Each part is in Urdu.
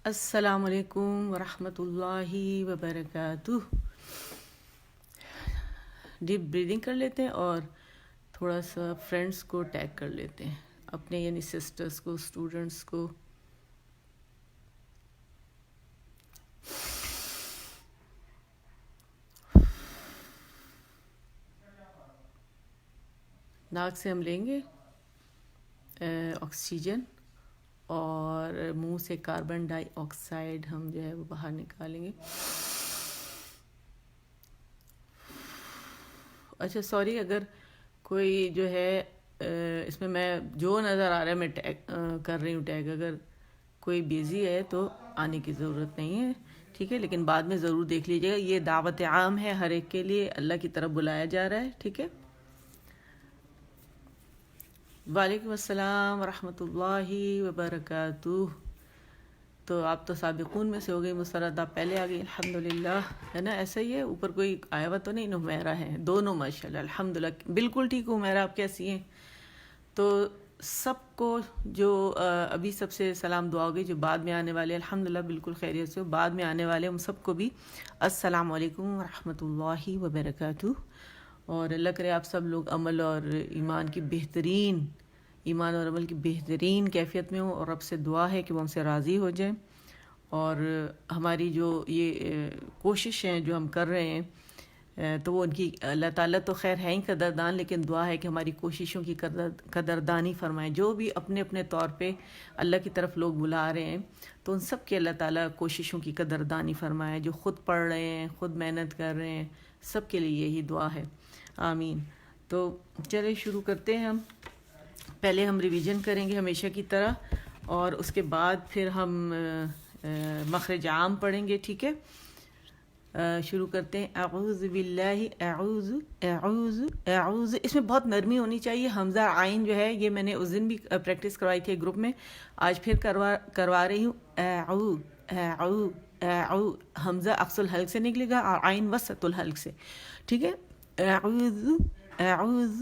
السلام علیکم ورحمۃ اللہ وبرکاتہ. ڈیپ بریدنگ کر لیتے ہیں اور تھوڑا سا فرینڈس کو ٹیگ کر لیتے ہیں، اپنے یعنی سسٹرز کو، اسٹوڈنٹس کو. ناک سے ہم لیں گے آکسیجن اور منہ سے کاربن ڈائی آکسائڈ ہم جو ہے وہ باہر نکالیں گے. اچھا سوری، اگر کوئی جو ہے اس میں جو نظر آ رہا ہے میں ٹیگ کر رہی ہوں ٹیگ، اگر کوئی بیزی ہے تو آنے کی ضرورت نہیں ہے، ٹھیک ہے، لیکن بعد میں ضرور دیکھ لیجیے گا. یہ دعوت عام ہے، ہر ایک کے لیے اللہ کی طرف بلایا جا رہا ہے، ٹھیک ہے. وعلیکم السلام ورحمۃ اللہ وبرکاتہ. تو آپ تو سابقون میں سے ہو گئی، مسرت آپ پہلے آ گئی، الحمدللہ، ہے نا؟ ایسا ہی ہے. اوپر کوئی آیا ہوا تو نہیں؟ حمیرہ ہیں دونوں، ماشاءاللہ الحمدللہ بالکل ٹھیک. حمیرہ آپ کیسی ہیں؟ تو سب کو جو ابھی سب سے سلام دعا ہوگی، جو بعد میں آنے والے الحمدللہ بالکل خیریت سے ہو، بعد میں آنے والے ہم سب کو بھی السلام علیکم ورحمۃ اللہ وبرکاتہ. اور اللہ کرے آپ سب لوگ عمل اور ایمان اور عمل کی بہترین کیفیت میں ہوں، اور رب سے دعا ہے کہ وہ ہم سے راضی ہو جائیں. اور ہماری جو یہ کوشش ہیں جو ہم کر رہے ہیں، تو وہ ان کی اللہ تعالیٰ تو خیر ہے ہی قدردان، لیکن دعا ہے کہ ہماری کوششوں کی قدردانی فرمائیں. جو بھی اپنے اپنے طور پہ اللہ کی طرف لوگ بلا رہے ہیں، تو ان سب کے اللہ تعالیٰ کوششوں کی قدردانی فرمائے. جو خود پڑھ رہے ہیں، خود محنت کر رہے ہیں، سب کے لیے یہی دعا ہے، آمین. تو چلے شروع کرتے ہیں. ہم پہلے ریویژن کریں گے ہمیشہ کی طرح، اور اس کے بعد پھر ہم مخرج عام پڑھیں گے، ٹھیک ہے. شروع کرتے ہیں. اعوذ باللہ، اعوذ اعوذ اعوذ. اس میں بہت نرمی ہونی چاہیے. حمزہ عین جو ہے یہ میں نے اس دن بھی پریکٹس کروائی تھی گروپ میں، آج پھر کروا رہی ہوں. اعو اعو اعو. حمزہ اقصى الحلق سے نکلے گا اور عین وسط الحلق سے، ٹھیک ہے. اعوذ اعوذ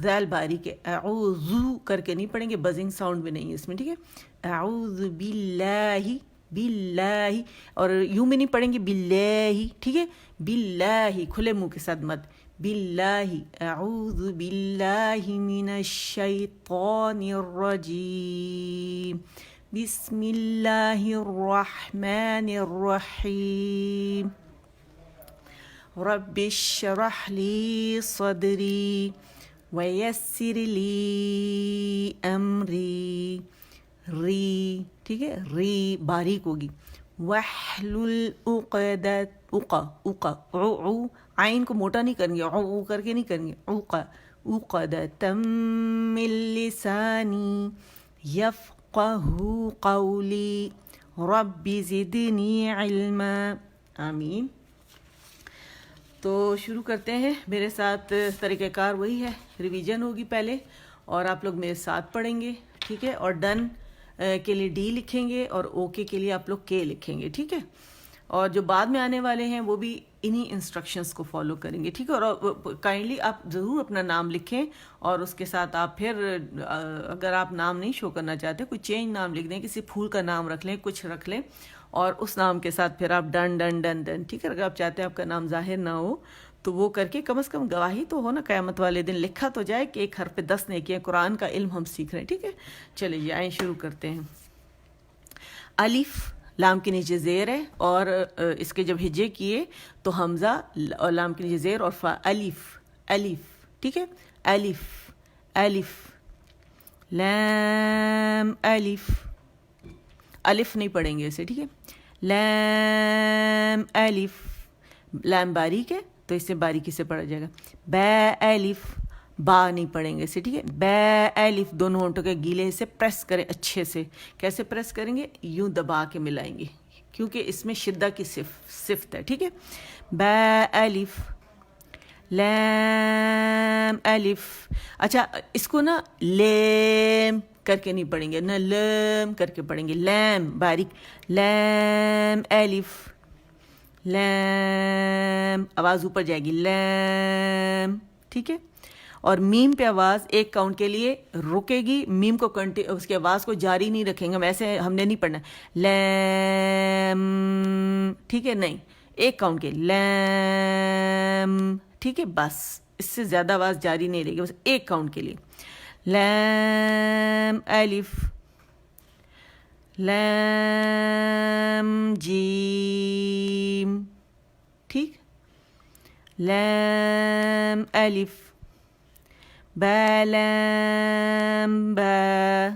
ذال باریک ہے، اعوذ کر کے نہیں پڑھیں گے، بزنگ ساؤنڈ بھی نہیں ہے اس میں، ٹھیک ہے. اعوذ باللہ، باللہ، اور یوں بھی نہیں پڑھیں گے باللہ، ٹھیک ہے. باللہ کھلے منہ کے ساتھ مت. باللہ، اعوذ باللہ من الشیطان الرجیم، بسم اللہ الرحمن الرحیم. رب اشرح لی صدری ویسر لی امری. ری، ٹھیک ہے، ری باریک ہوگی. واحلل عقدۃ، اقا او عین کو موٹا نہیں کریں گے، او کر کے نہیں کریں گے. عقدۃ من لسانی یفقہوا قولی. رب زدنی علما، آمین. تو شروع کرتے ہیں. میرے ساتھ طریقہ کار وہی ہے، ریویژن ہوگی پہلے اور آپ لوگ میرے ساتھ پڑھیں گے، ٹھیک ہے. اور ڈن کے لیے ڈی لکھیں گے اور اوکے کے لیے آپ لوگ کے لکھیں گے، ٹھیک ہے. اور جو بعد میں آنے والے ہیں وہ بھی انہی انسٹرکشنز کو فالو کریں گے، ٹھیک ہے. اور کائنڈلی آپ ضرور اپنا نام لکھیں، اور اس کے ساتھ آپ پھر اگر آپ نام نہیں شو کرنا چاہتے، کوئی چینج نام لکھ دیں، کسی پھول کا نام رکھ لیں، کچھ رکھ لیں، اور اس نام کے ساتھ پھر آپ ڈن ڈن ڈن ڈن، ٹھیک ہے. اگر آپ چاہتے ہیں آپ کا نام ظاہر نہ ہو تو وہ کر کے کم از کم گواہی تو ہو نا، قیامت والے دن لکھا تو جائے کہ ایک حرف پہ 10 نیکیاں. قرآن کا علم ہم سیکھ رہے ہیں، ٹھیک ہے. چلیے آئیں شروع کرتے ہیں. الف لام کے نیچے زیر ہے، اور اس کے جب ہجے کیے تو حمزہ اور لام کے نیچے زیر اور فا. الف الف، ٹھیک ہے. الف الف. لام الف. الف نہیں پڑھیں گے اسے، ٹھیک ہے. لام الف. لام باریک ہے تو اس سے باریکی سے پڑھا جائے گا. با الف. با نہیں پڑھیں گے اسے، ٹھیک ہے. با الف. دونوں ہونٹوں کے گیلے سے پریس کریں اچھے سے. کیسے پریس کریں گے؟ یوں دبا کے ملائیں گے، کیونکہ اس میں شدہ کی صفت ہے، ٹھیک ہے. با الف. لام الف. اچھا اس کو نا لیم کر کے نہیں پڑھیں گے، نہ لم کر کے پڑھیں گے، لام باریک. لام الف. لام آواز اوپر جائے گی، لام، ٹھیک ہے. اور میم پہ آواز ایک کاؤنٹ کے لیے رکے گی. میم کو اس کی آواز کو جاری نہیں رکھیں گے ہم, ایسے ہم نے نہیں پڑھنا لیم, ٹھیک ہے, نہیں, ایک کاؤنٹ کے لیم, ٹھیک ہے, بس اس سے زیادہ آواز جاری نہیں رہے گی, بس ایک کاؤنٹ کے لیے. لام الف, لام جیم, ٹھیک, لام الف, با لام با.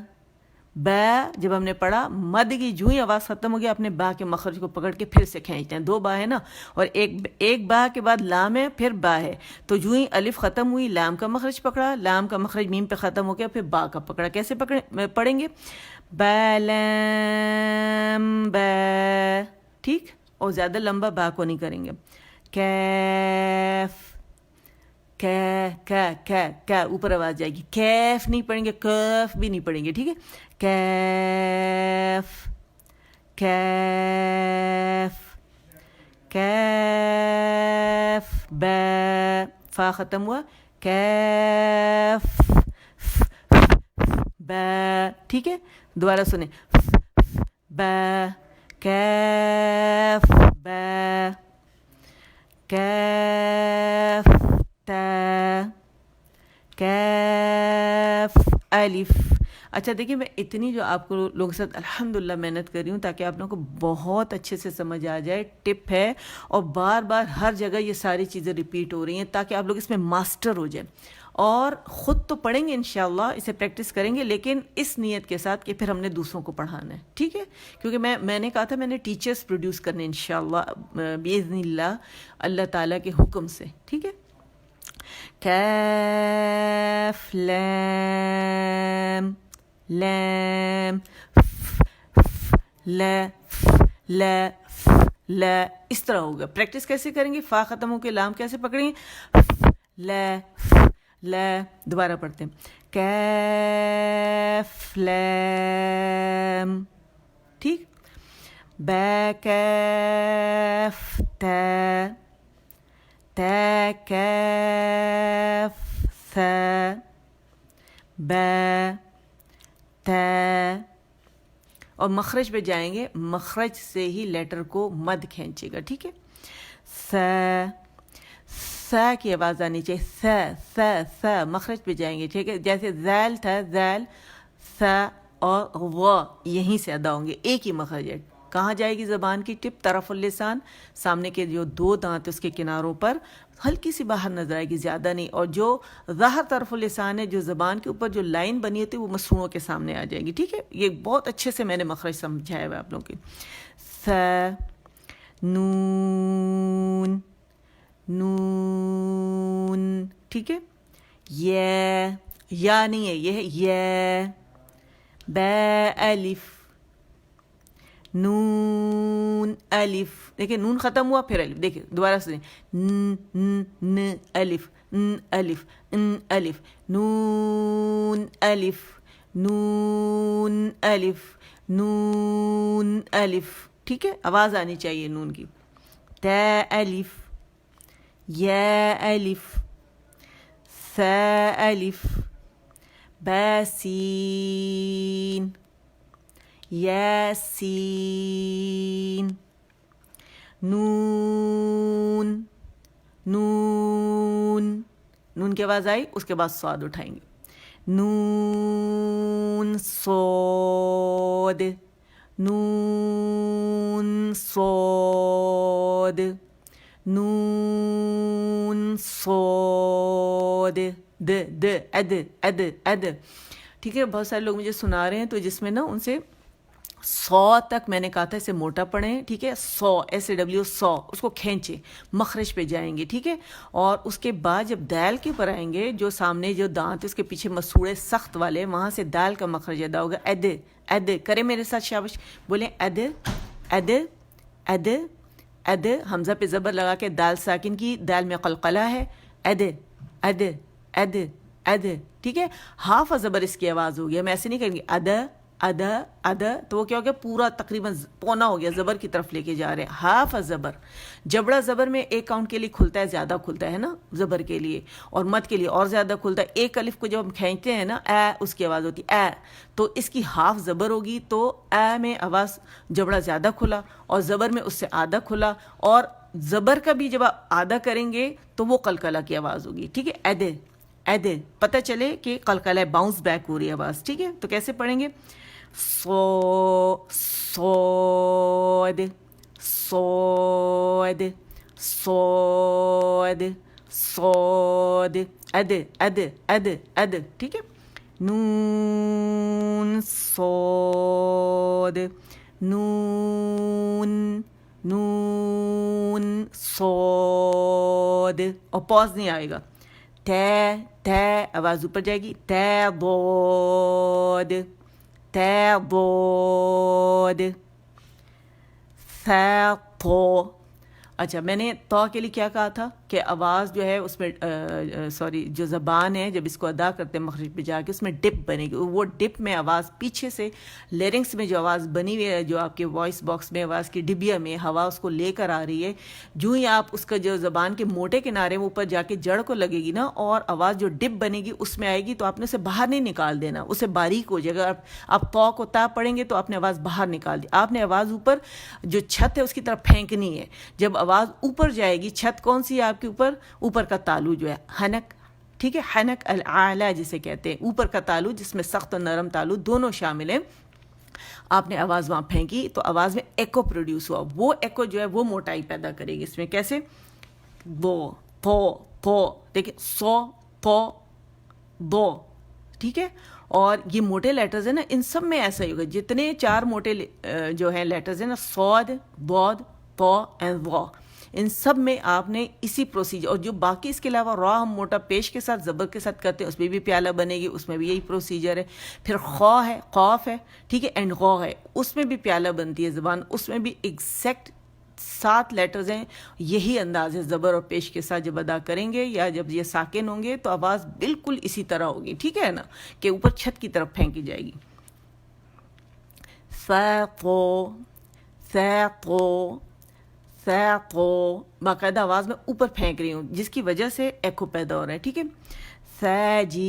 با جب ہم نے پڑھا مد کی جو ہی آواز ختم ہو گیا اپنے با کے مخرج کو پکڑ کے پھر سے کھینچتے ہیں. دو با ہے نا, اور ایک با کے بعد لام ہے پھر با ہے, تو جو ہی الف ختم ہوئی لام کا مخرج پکڑا, لام کا مخرج میم پہ ختم ہو گیا, پھر با کا پکڑا. کیسے پڑھیں گے؟ با لام با, ٹھیک, اور زیادہ لمبا با کو نہیں کریں گے. کیف, کا اوپر آواز جائے گی, کیف نہیں پڑھیں گے, کیف بھی نہیں پڑھیں گے, ٹھیک ہے. کیف, کیف, کیف, با, فا ختم ہوا, کیف, با, ٹھیک ہے. دوبارہ سنیں, با, کیف, با, کیف, تا, کیف, الف. اچھا دیکھیں, میں اتنی جو آپ کو لوگوں کے ساتھ الحمدللہ محنت کر رہی ہوں تاکہ آپ لوگوں کو بہت اچھے سے سمجھ آ جائے. ٹپ ہے, اور بار بار ہر جگہ یہ ساری چیزیں ریپیٹ ہو رہی ہیں تاکہ آپ لوگ اس میں ماسٹر ہو جائیں, اور خود تو پڑھیں گے انشاءاللہ, اسے پریکٹس کریں گے, لیکن اس نیت کے ساتھ کہ پھر ہم نے دوسروں کو پڑھانا ہے, ٹھیک ہے. کیونکہ میں نے کہا تھا میں نے ٹیچرز پروڈیوس کرنے انشاءاللہ باذن اللہ, اللہ تعالیٰ کے حکم سے, ٹھیک ہے. کاف لام, لام, لا, لا, لا, اس طرح ہوگا. پریکٹس کیسے کریں گے؟ فا ختم ہو کے لام کیسے پکڑیں گے؟ لا, لا. دوبارہ پڑھتے ہیں, کاف لام, ٹھیک. با کاف تا, تا کاف ثا, با تا. اور مخرج پہ جائیں گے, مخرج سے ہی لیٹر کو مد کھینچے گا, ٹھیک ہے. سا, سا کی آواز آنی چاہیے, سا, سا, سا, مخرج پہ جائیں گے, ٹھیک ہے. جیسے ذال تھا, ذال, سا اور وا یہیں سے ادا ہوں گے, ایک ہی مخرج ہے. کہاں جائے گی زبان کی ٹپ؟ طرف اللسان, سامنے کے جو دو دانت اس کے کناروں پر ہلکی سی باہر نظر آئے گی, زیادہ نہیں. اور جو ظاہر طرف اللسان ہے, جو زبان کے اوپر جو لائن بنی ہوتی ہے, وہ مسوڑوں کے سامنے آ جائے گی, ٹھیک ہے. یہ بہت اچھے سے میں نے مخرج سمجھایا ہوا ہے آپ لوگوں کی. سا, نون, نون, ٹھیک ہے. یا نہیں ہے, یہ ہے یا. با الف, نون الف, دیکھیں نون ختم ہوا پھر الف, دیکھیں دوبارہ سے ن الف, ن الف, ان الف, نون الف, نون الف, نون الف, ٹھیک ہے. آواز آنی چاہیے نون کی. تا الف, یا الف, سا الف, با سین, یاسین, نون, نون, نون کی آواز آئی, اس کے بعد صاد اٹھائیں گے. نون صاد, نون صاد, نون صاد, د, اد, اد, اد, ٹھیک ہے. بہت سارے لوگ مجھے سنا رہے ہیں تو جس میں نا ان سے 100 تک میں نے کہا تھا اسے موٹا پڑھیں, ٹھیک ہے. 100 SAW 100, اس کو کھینچے, مخرج پہ جائیں گے, ٹھیک ہے. اور اس کے بعد جب دال کے اوپر آئیں گے, جو سامنے جو دانت اس کے پیچھے مسوڑے سخت والے, وہاں سے دال کا مخرج ادا ہوگا. اد, اد, کریں میرے ساتھ, شابش, بولیں اد, اد, اد, اد. حمزہ پہ زبر لگا کے دال ساکن کی, دال میں قلقلہ ہے. اد, اد, اد, اد, ٹھیک ہے. ہاف زبر اس کی آواز ہوگی, ہم ایسے نہیں کریں گے. اد, ادا ادا تو وہ کیا ہو گیا پورا تقریباً پونا ہو گیا, زبر کی طرف لے کے جا رہے ہیں. ہاف زبر, جبڑا زبر میں ایک کاؤنٹ کے لیے کھلتا ہے, زیادہ کھلتا ہے نا زبر کے لیے, اور مد کے لیے اور زیادہ کھلتا ہے. ایک الف کو جب ہم کھینچتے ہیں نا اے, اس کی آواز ہوتی ہے اے, تو اس کی ہاف زبر ہوگی, تو اے میں آواز جبڑا زیادہ کھلا اور زبر میں اس سے آدھا کھلا, اور زبر کا بھی جب آپ آدھا کریں گے تو وہ قلقلہ کی آواز ہوگی. ٹھیک ہے, ایدے ایدے, پتہ چلے کہ قلقلہ باؤنس بیک ہو رہی ہے آواز. ٹھیک ہے, تو کیسے پڑھیں گے؟ سو سو ایدے سو ایدے سو ایدے سو ایدے ایدے ایدے ایدے ایدے. ٹھیک ہے, نون صاد نون نون صاد, اور پاز نہیں آئے گا. تے تے آواز اوپر جائے گی, تے ضاد تے ضاد ثا طو. اچھا, میں نے تو کے لیے کیا کہا تھا کہ آواز جو ہے اس میں سوری جو زبان ہے جب اس کو ادا کرتے ہیں مخرج پہ جا کے اس میں ڈپ بنے گی. وہ ڈپ میں آواز پیچھے سے لیرنگس میں جو آواز بنی ہوئی ہے, جو آپ کے وائس باکس میں آواز کی ڈبیا میں ہوا اس کو لے کر آ رہی ہے, جو ہی آپ اس کا جو زبان کے موٹے کنارے وہ اوپر جا کے جڑ کو لگے گی نا, اور آواز جو ڈپ بنے گی اس میں آئے گی, تو آپ نے اسے باہر نہیں نکال دینا, اسے باریک ہو جائے گا. آپ تو کو تا پڑھیں گے تو آپ نے آواز باہر نکال دی. آپ نے آواز اوپر جو چھت ہے اس کی طرف پھینکنی ہے. جب آواز اوپر جائے گی, چھت کون سی ہے آپ کے اوپر؟ اوپر کا تالو جو ہے حنک. ٹھیک ہے, حنک الاعلی جسے کہتے ہیں, اوپر کا تالو جس میں سخت اور نرم تالو دونوں شامل ہیں. آپ نے آواز وہاں پھینکی تو آواز میں ایکو پروڈیوس ہوا. وہ ایکو جو ہے وہ موٹائی پیدا کرے گی اس میں. کیسے؟ دو تو تو, دیکھیں سو تو دو. ٹھیک ہے, اور یہ موٹے لیٹرز ہیں نا, ان سب میں ایسا ہی ہوگا. جتنے چار موٹے جو ہیں لیٹرز ہیں نا, صاد ضاد تو اینڈ وا, ان سب میں آپ نے اسی پروسیجر, اور جو باقی اس کے علاوہ را ہم موٹا پیش کے ساتھ زبر کے ساتھ کرتے ہیں اس میں بھی پیالہ بنے گی, اس میں بھی یہی پروسیجر ہے. پھر خا ہے, قاف ہے, ٹھیک ہے, اینڈ غا ہے, اس میں بھی پیالہ بنتی ہے زبان, اس میں بھی ایگزیکٹ 7 لیٹرز ہیں. یہی انداز ہے زبر اور پیش کے ساتھ جب ادا کریں گے, یا جب یہ ساکن ہوں گے تو آواز بالکل اسی طرح ہوگی. ٹھیک ہے نا, کہ اوپر چھت کی طرف پھینکی جائے گی. ساقو ساقو ساقو, باقاعدہ آواز میں اوپر پھینک رہی ہوں جس کی وجہ سے ایکو پیدا ہو رہا ہے. ٹھیک ہے, ساجیم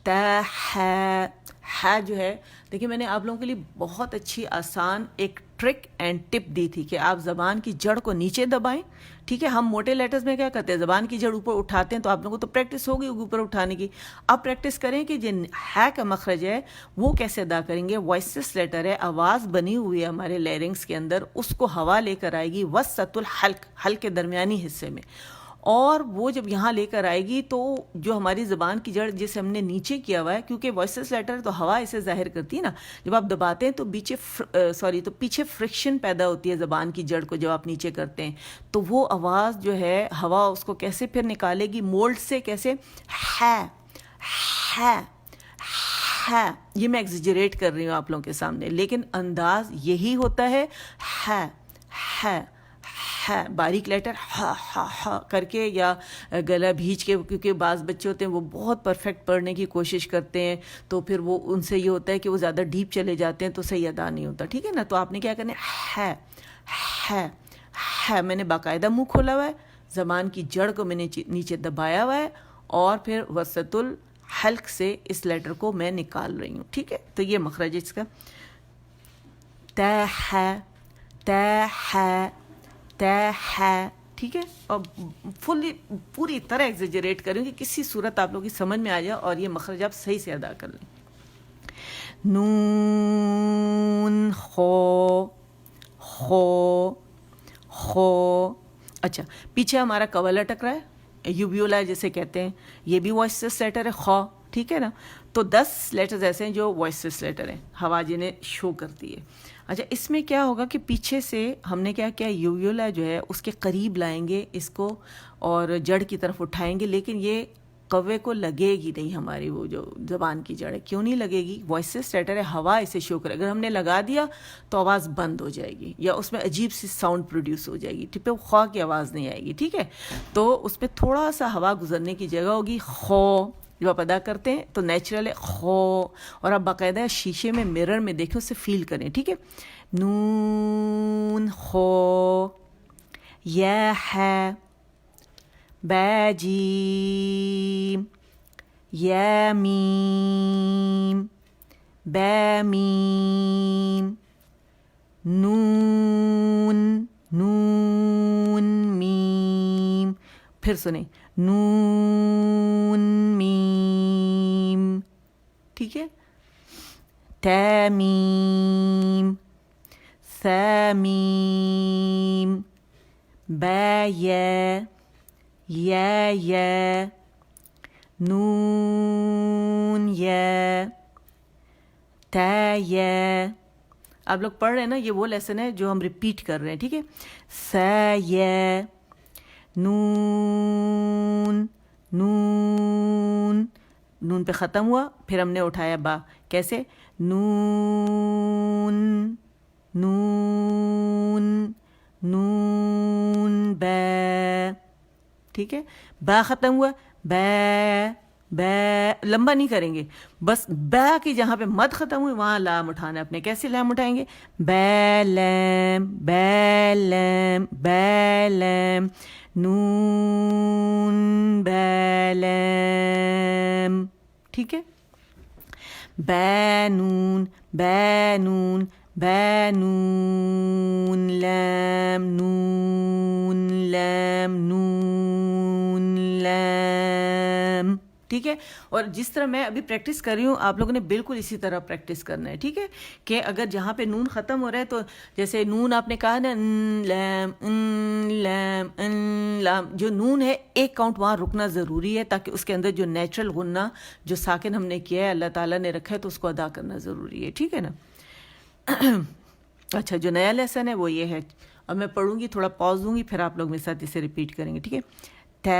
تاحا. ہا جو ہے, دیکھیں میں نے آپ لوگوں کے لیے بہت اچھی آسان ایک ٹرک اینڈ ٹپ دی تھی کہ آپ زبان کی جڑ کو نیچے دبائیں. ٹھیک ہے, ہم موٹے لیٹرز میں کیا کرتے ہیں, زبان کی جڑ اوپر اٹھاتے ہیں, تو آپ لوگوں کو تو پریکٹس ہوگی اوپر اٹھانے کی. اب پریکٹس کریں کہ جو ہا کا مخرج ہے وہ کیسے ادا کریں گے. وائسس لیٹر ہے, آواز بنی ہوئی ہے ہمارے لیرنگس کے اندر, اس کو ہوا لے کر آئے گی وسط الحلق, حلق کے درمیانی حصے میں, اور وہ جب یہاں لے کر آئے گی تو جو ہماری زبان کی جڑ جسے ہم نے نیچے کیا ہوا ہے, کیونکہ وائسس لیٹر تو ہوا اسے ظاہر کرتی ہے نا, جب آپ دباتے ہیں تو پیچھے فرکشن پیدا ہوتی ہے زبان کی جڑ کو جب آپ نیچے کرتے ہیں, تو وہ آواز جو ہے ہوا اس کو کیسے پھر نکالے گی مولڈ سے, کیسے ہے ہے ہے. یہ میں ایگزیجریٹ کر رہی ہوں آپ لوگوں کے سامنے, لیکن انداز یہی ہوتا ہے. ہے ہے ہے, باریک لیٹر ہا ہا ہا کر کے یا گلا بھیج کے, کیونکہ بعض بچے ہوتے ہیں وہ بہت پرفیکٹ پڑھنے کی کوشش کرتے ہیں, تو پھر وہ ان سے یہ ہوتا ہے کہ وہ زیادہ ڈیپ چلے جاتے ہیں تو صحیح ادا نہیں ہوتا. ٹھیک ہے نا, تو آپ نے کیا کرنا ہے ہے ہے, میں نے باقاعدہ منہ کھولا ہوا ہے, زبان کی جڑ کو میں نے نیچے دبایا ہوا ہے, اور پھر وسط الحلق سے اس لیٹر کو میں نکال رہی ہوں. ٹھیک ہے, تو یہ مخرج اس کا تا ہے تا ہے تا ہے. ٹھیک ہے, اور پوری طرح ایگزیجریٹ کروں کہ کسی صورت آپ لوگوں کی سمجھ میں آ جائے اور یہ مخرج آپ صحیح سے ادا کر لیں. نون خو خو خو. اچھا, پیچھے ہمارا کول اٹک رہا ہے, یوبیولا جسے کہتے ہیں, یہ بھی وائسس لیٹر ہے خو. ٹھیک ہے نا, تو 10 لیٹرز ایسے ہیں جو وائسس لیٹر ہیں, ہوا جنہیں شو کرتی ہے. اچھا, اس میں کیا ہوگا کہ پیچھے سے ہم نے کیا کیا, یویولا جو ہے اس کے قریب لائیں گے اس کو اور جڑ کی طرف اٹھائیں گے, لیکن یہ کوے کو لگے گی نہیں ہماری وہ جو زبان کی جڑ ہے. کیوں نہیں لگے گی؟ وائسس لیٹر ہے, ہوا اسے شو کرے. اگر ہم نے لگا دیا تو آواز بند ہو جائے گی یا اس میں عجیب سی ساؤنڈ پروڈیوس ہو جائے گی. ٹھیک ہے, خواہ کی آواز نہیں آئے گی. ٹھیک ہے, تو اس پہ تھوڑا سا ہوا گزرنے کی جگہ ہوگی. خو جب آپ ادا کرتے ہیں تو نیچرل ہے خو، اور آپ باقاعدہ شیشے میں مرر میں دیکھیں، اسے فیل کریں، ٹھیک ہے. نون خو، یا ہے، با جیم، یا میم، با میم، نون، نون میم، پھر سنیں نون میم، ٹھیک ہے. تامیم، ثامیم، با یا، نون یا، تا یا. آپ لوگ پڑھ رہے ہیں نا، یہ وہ لیسن ہے جو ہم ریپیٹ کر رہے ہیں، ٹھیک ہے. سا یا، نون، نون، نون پہ ختم ہوا، پھر ہم نے اٹھایا با، کیسے؟ نون، نون، نون با، ٹھیک ہے. با ختم ہوا، با، با لمبا نہیں کریں گے، بس با کی جہاں پہ مد ختم ہوئی وہاں لام اٹھانا ہے اپنے. کیسے لام اٹھائیں گے؟ با لام، با لام، با لام، نون با لام، ٹھیک ہے. با نون، با نون، با نون لام، نون لام، نون لام، ٹھیک ہے. اور جس طرح میں ابھی پریکٹس کر رہی ہوں آپ لوگوں نے بالکل اسی طرح پریکٹس کرنا ہے، ٹھیک ہے. کہ اگر جہاں پہ نون ختم ہو رہا ہے تو جیسے نون آپ نے کہا نا لام، لام، لام، جو نون ہے ایک کاؤنٹ وہاں رکنا ضروری ہے تاکہ اس کے اندر جو نیچرل غنہ جو ساکن ہم نے کیا ہے اللہ تعالیٰ نے رکھا ہے تو اس کو ادا کرنا ضروری ہے، ٹھیک ہے نا. اچھا، جو نیا لیسن ہے وہ یہ ہے. اب میں پڑھوں گی، تھوڑا پاز دوں گی، پھر آپ لوگ میرے ساتھ اسے ریپیٹ کریں گے، ٹھیک ہے. تا،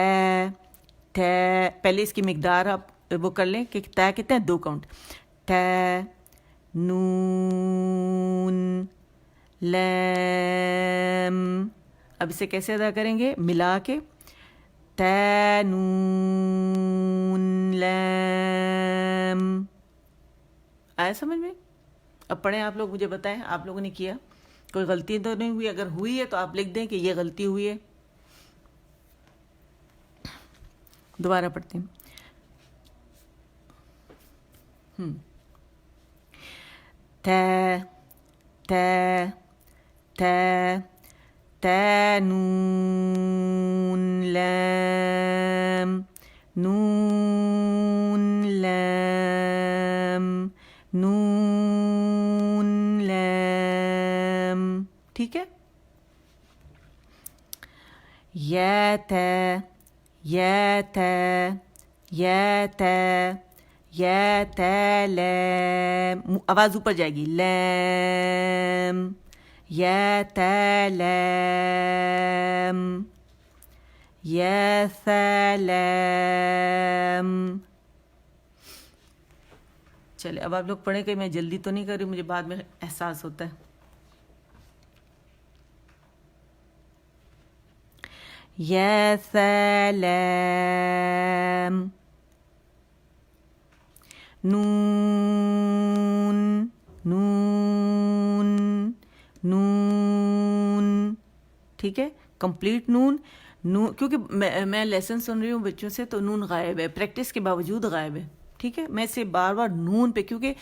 تا، پہلے اس کی مقدار آپ وہ کر لیں کہ تا کتنے ہیں، 2 کاؤنٹ. تا، نون، لام. اب اسے کیسے ادا کریں گے؟ ملا کے. تا، نون، لام. آیا سمجھ میں؟ اب پڑھیں آپ لوگ، مجھے بتائیں آپ لوگوں نے کیا، کوئی غلطی تو نہیں ہوئی؟ اگر ہوئی ہے تو آپ لکھ دیں کہ یہ غلطی ہوئی ہے. دوبارہ پڑھتے ہیں. تا، تا، تا، تا، نون، لام، نون، لام، نون، لام، ٹھیک ہے. یا تا، یا تا، یا تا، یا تا لام، آواز اوپر جائے گی، لام، یا تا لام، یا ثا لام. چلے اب آپ لوگ پڑھیں کہ میں جلدی تو نہیں کر رہی، مجھے بعد میں احساس ہوتا ہے. یا ثا لام، نون، نون، نون، ٹھیک ہے. کمپلیٹ نون، نون، کیونکہ میں لیسن سن رہی ہوں بچوں سے تو نون غائب ہے، پریکٹس کے باوجود غائب ہے، ٹھیک ہے. میں اسے بار بار نون پہ، کیونکہ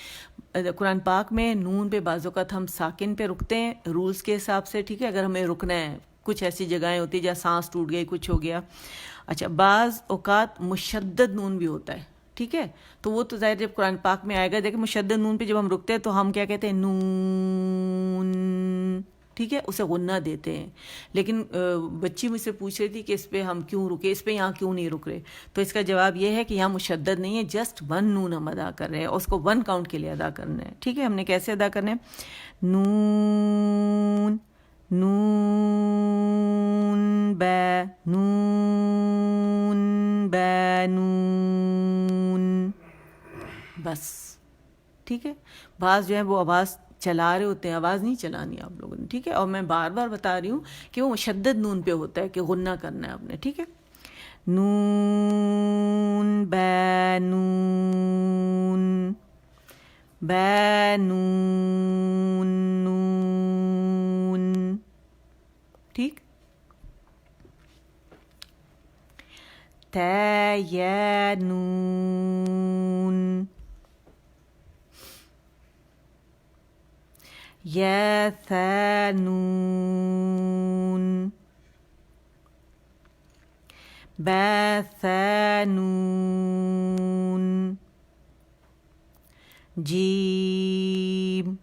قرآن پاک میں نون پہ بعض اوقات ہم ساکن پہ رکتے ہیں رولز کے حساب سے، ٹھیک ہے. اگر ہمیں رکنا ہے، کچھ ایسی جگہیں ہوتی ہیں جہاں سانس ٹوٹ گئی، کچھ ہو گیا. اچھا، بعض اوقات مشدد نون بھی ہوتا ہے، ٹھیک ہے. تو وہ تو ظاہر جب قرآن پاک میں آئے گا، دیکھیں مشدد نون پہ جب ہم رکتے ہیں تو ہم کیا کہتے ہیں؟ نون، ٹھیک ہے، اسے غنہ دیتے ہیں. لیکن بچی مجھ سے پوچھ رہی تھی کہ اس پہ ہم کیوں رکے، اس پہ یہاں کیوں نہیں رک رہے؟ تو اس کا جواب یہ ہے کہ یہاں مشدد نہیں ہے، جسٹ 1 نون ہم ادا کر رہے ہیں، اس کو 1 کاؤنٹ کے لیے ادا کرنا ہے، ٹھیک ہے. ہم نے کیسے ادا کرنا ہے؟ نون، نون با، نون با، نون، بس، ٹھیک ہے. بعض جو ہے وہ آواز چلا رہے ہوتے ہیں، آواز نہیں چلانی آپ لوگوں نے، ٹھیک ہے. اور میں بار بار بتا رہی ہوں کہ وہ مشدد نون پہ ہوتا ہے کہ غنہ کرنا ہے آپ نے، ٹھیک ہے. نون بانون بانون نون. ٹھیک. تا یا نون یا ثا نون با ثا نون جیم.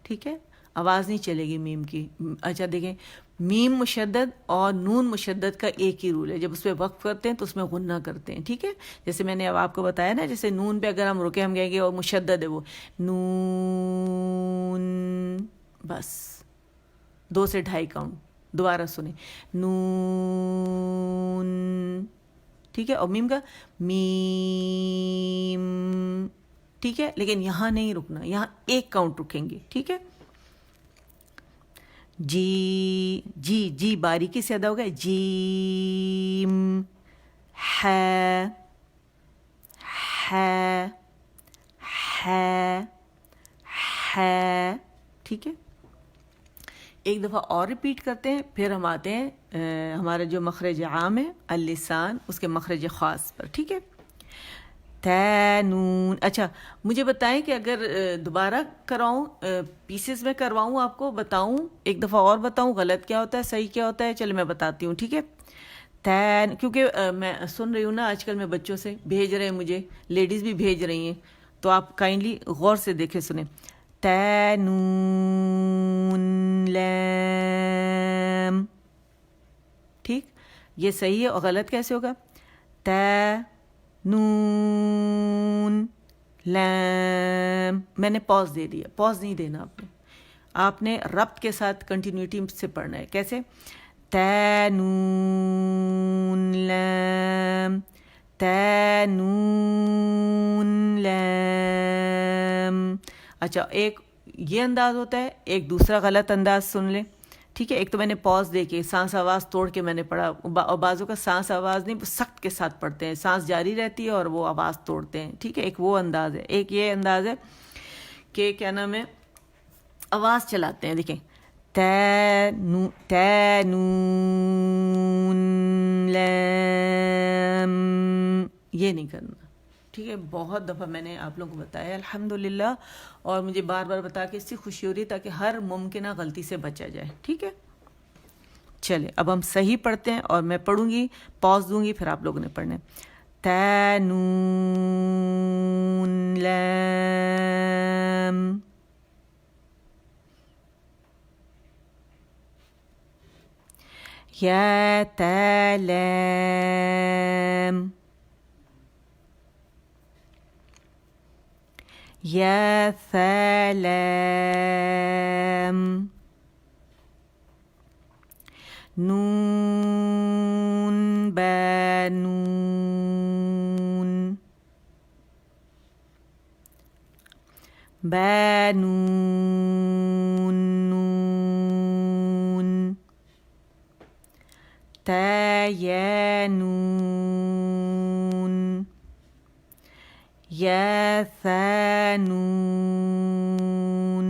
ٹھیک ہے. آواز نہیں چلے گی میم کی. اچھا دیکھیں میم مشدد اور نون مشدد کا ایک ہی رول ہے. جب اس پہ وقف کرتے ہیں تو اس میں غنہ کرتے ہیں. ٹھیک ہے. جیسے میں نے اب آپ کو بتایا نا, جیسے نون پہ اگر ہم رکے ہم کہیں گے اور مشدد ہے وہ نون, بس 2 سے 2.5 کاؤنٹ. دوبارہ سنیں نون. ٹھیک ہے. اور میم کا میم. ٹھیک ہے. لیکن یہاں نہیں رکنا, یہاں 1 کاؤنٹ رکیں گے. ٹھیک ہے. جی جی جی باریکی سے ادا ہوگا. جیم ح ح ح ح. ٹھیک ہے. ایک دفعہ اور ریپیٹ کرتے ہیں, پھر ہم آتے ہیں ہمارا جو مخرج عام ہے اللسان, اس کے مخرج خاص پر. ٹھیک ہے. تا نون. اچھا مجھے بتائیں کہ اگر دوبارہ کراؤں, پیسز میں کرواؤں, آپ کو بتاؤں, ایک دفعہ اور بتاؤں غلط کیا ہوتا ہے صحیح کیا ہوتا ہے. چلو میں بتاتی ہوں. ٹھیک ہے. تا, کیونکہ میں سن رہی ہوں نا آج کل میں بچوں سے بھیج رہے ہیں, مجھے لیڈیز بھی بھیج رہی ہیں, تو آپ کائنڈلی غور سے دیکھیں سنیں. تا نون لام. ٹھیک. یہ صحیح ہے. اور غلط کیسے ہوگا؟ تا نون لام. میں نے پاز دے دیا. پاز نہیں دینا آپ نے ربط کے ساتھ کنٹینیوٹی سے پڑھنا ہے. کیسے؟ تا نون لام تا نون لام. اچھا ایک یہ انداز ہوتا ہے, ایک دوسرا غلط انداز سن لیں. ٹھیک ہے. ایک تو میں نے پاز دے کے سانس آواز توڑ کے میں نے پڑھا, اور بعضوں کا سانس آواز نہیں سخت کے ساتھ پڑھتے ہیں, سانس جاری رہتی ہے اور وہ آواز توڑتے ہیں. ٹھیک ہے. ایک وہ انداز ہے. ایک یہ انداز ہے کہ کیا نام ہے آواز چلاتے ہیں. دیکھیں تا نون لام, یہ نہیں کرنا. ٹھیک ہے. بہت دفعہ میں نے آپ لوگوں کو بتایا الحمدللہ, اور مجھے بار بار بتا کے اس سے خوشی ہو رہی ہے تاکہ ہر ممکنہ غلطی سے بچا جائے. ٹھیک ہے. چلے اب ہم صحیح پڑھتے ہیں, اور میں پڑھوں گی, پاز دوں گی, پھر آپ لوگوں نے پڑھنا ہے. تا نون لام یا تا لام یا ثا لام نون با نون با نون نون تا یا نون یا ثا نون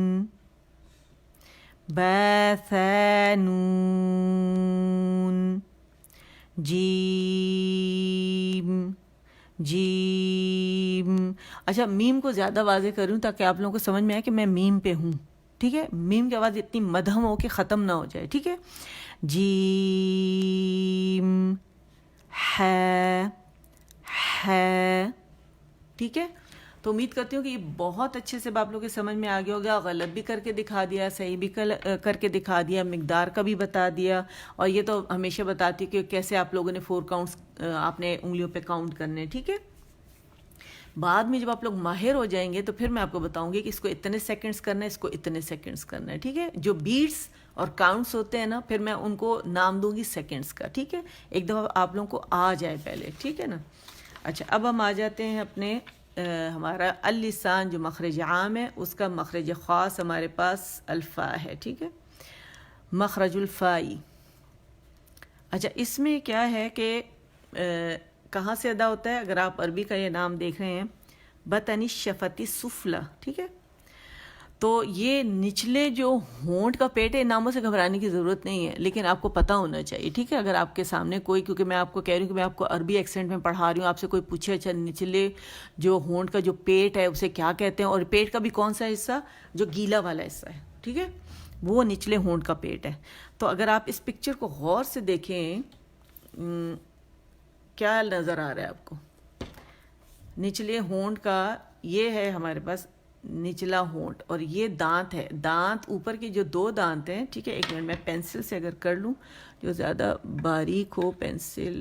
با ثا نون جیم جیم. اچھا میم کو زیادہ واضح کروں تاکہ آپ لوگوں کو سمجھ میں آئے کہ میں میم پہ ہوں. ٹھیک ہے. میم کی آواز اتنی مدھم ہو کہ ختم نہ ہو جائے. ٹھیک ہے. جیم ح ح. ٹھیک ہے. تو امید کرتی ہوں کہ یہ بہت اچھے سے آپ لوگوں کے سمجھ میں آ گیا ہوگا. غلط بھی کر کے دکھا دیا, صحیح بھی کر کے دکھا دیا, مقدار کا بھی بتا دیا, اور یہ تو ہمیشہ بتاتی کہ کیسے آپ لوگوں نے 4 کاؤنٹس آپ نے انگلیوں پہ کاؤنٹ کرنے. ٹھیک ہے. بعد میں جب آپ لوگ ماہر ہو جائیں گے تو پھر میں آپ کو بتاؤں گی کہ اس کو اتنے سیکنڈز کرنا ہے, اس کو اتنے سیکنڈز کرنا ہے. ٹھیک ہے. جو بیٹس اور کاؤنٹس ہوتے ہیں نا, پھر میں ان کو نام دوں گی سیکنڈز کا. ٹھیک ہے. ایک دفعہ آپ لوگوں کو آ جائے پہلے. ٹھیک ہے نا. اچھا اب ہم آ جاتے ہیں اپنے ہمارا اللسان جو مخرج عام ہے, اس کا مخرج خاص ہمارے پاس الفا ہے. ٹھیک ہے. مخرج الفائی. اچھا اس میں کیا ہے کہ کہاں سے ادا ہوتا ہے؟ اگر آپ عربی کا یہ نام دیکھ رہے ہیں بطن الشفتی السفلی، ٹھیک ہے، تو یہ نچلے جو ہونٹ کا پیٹ ہے، ناموں سے گھبرانے کی ضرورت نہیں ہے، لیکن آپ کو پتہ ہونا چاہیے، ٹھیک ہے؟ اگر آپ کے سامنے کوئی، کیونکہ میں آپ کو کہہ رہی ہوں کہ میں آپ کو عربی ایکسنٹ میں پڑھا رہی ہوں، آپ سے کوئی پوچھے اچھا نچلے جو ہونٹ کا جو پیٹ ہے اسے کیا کہتے ہیں، اور پیٹ کا بھی کون سا حصہ جو گیلا والا حصہ ہے، ٹھیک ہے، وہ نچلے ہونٹ کا پیٹ ہے۔ تو اگر آپ اس پکچر کو غور سے دیکھیں، کیا نظر آ رہا ہے آپ کو؟ نچلے ہونٹ کا یہ ہے ہمارے پاس نچلا ہونٹ، اور یہ دانت ہے، دانت اوپر کے جو دو دانت ہیں، ٹھیک ہے، ایک منٹ میں پینسل سے اگر کر لوں جو زیادہ باریک ہو، پینسل،